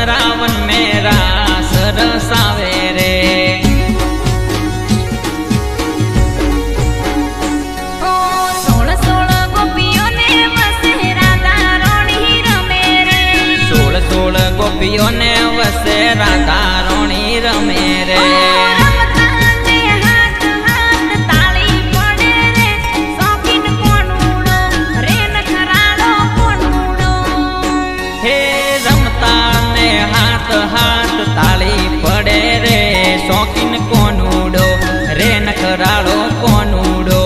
रावण मेरा सरसावे रे ओ 16 गोपियों ने वसे राधा रानी रमे रे 16 गोपियों ने वसे राधा रानी रमे रे हाथ ताली पड़े रे शौकीन कोनूडो रे नखराड़ो कोनूडो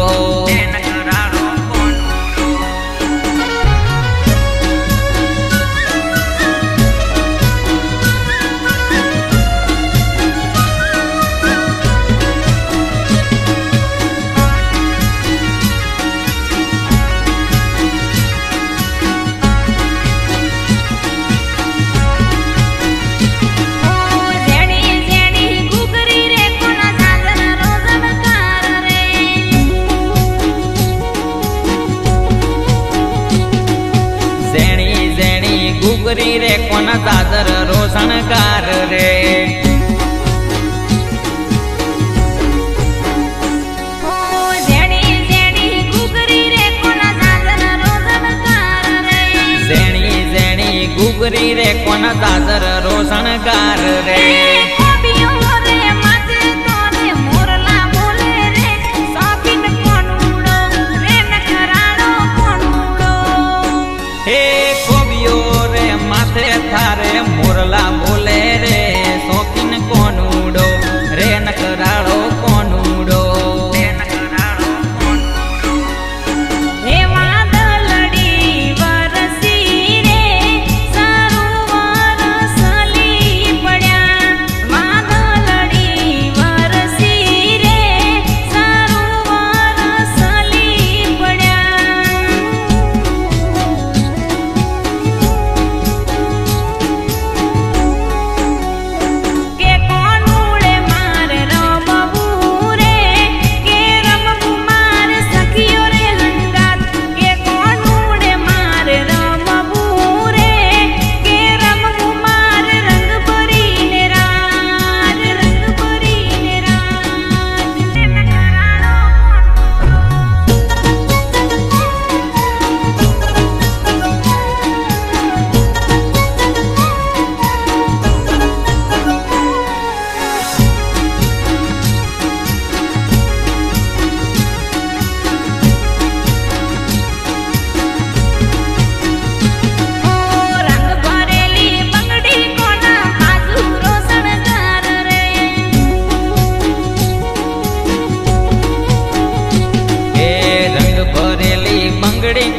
गुगरी रे कोना दादर रोशनकार रे ओ जेणी जेणी गुगरी रे कोना दादर रोशनकार रे जेणी जेणी गुगरी रे कोना दादर रोशनकार रे थारे मोरला बोले रे शौकीन कोनूडो रे नखराड़ो कोनूडो हे वादळड़ी वरसी रे सरोवर सली पड्या वादळड़ी वरसी रे सरोवर सली पड्या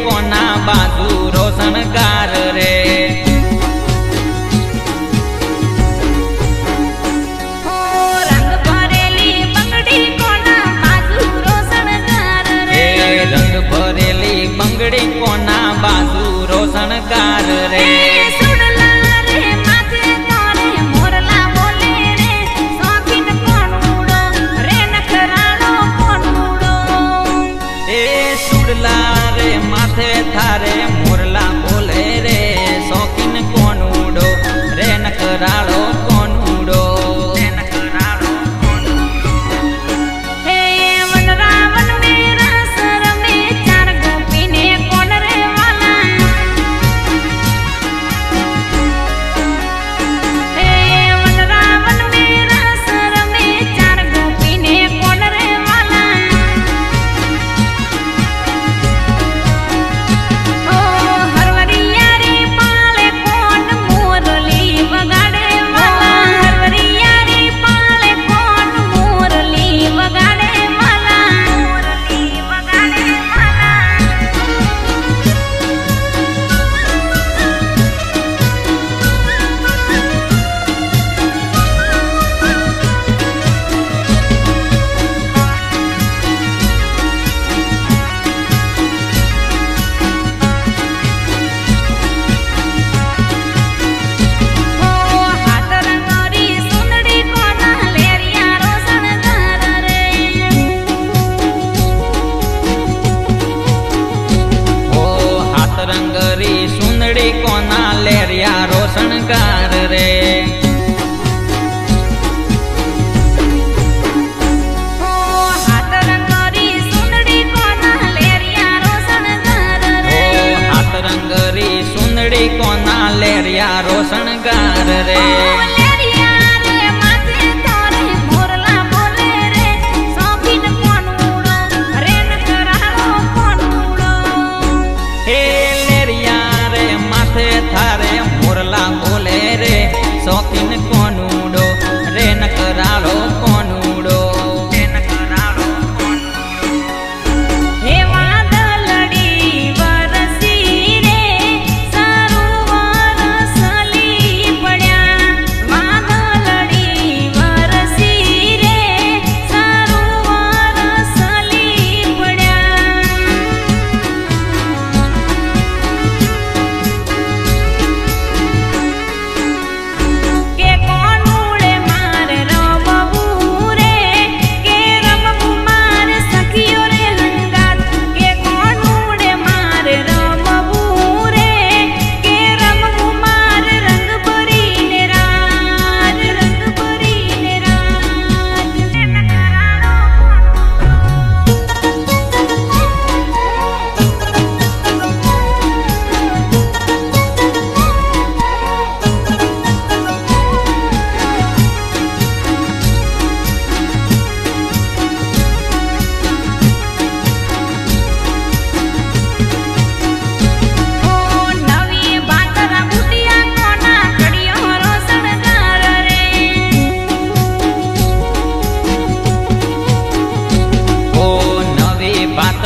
कोना बाजू रोशनकार रे ओ रंग भरेली बंगड़ी कोना बाजू रोशनकार रे रंग भरेली बंगड़ी कोना बाजू रोशनकार रे सुडला रे माथे तारे मोरला बोले रे शौकीन कोनूडो रे नखराड़ो कोनूडो ए सुडला रे माथे थारे मोरला बोले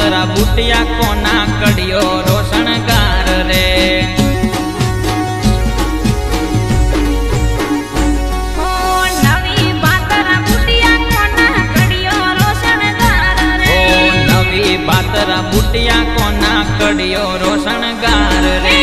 પાતરા બુટિયા કોના કડિયો રોશણગાર રે નવી પાતરા બુટિયા કોના કડિયો રોશણગાર રે નવી પાતરા બુટિયા કોના કડિયો રોશણગાર રે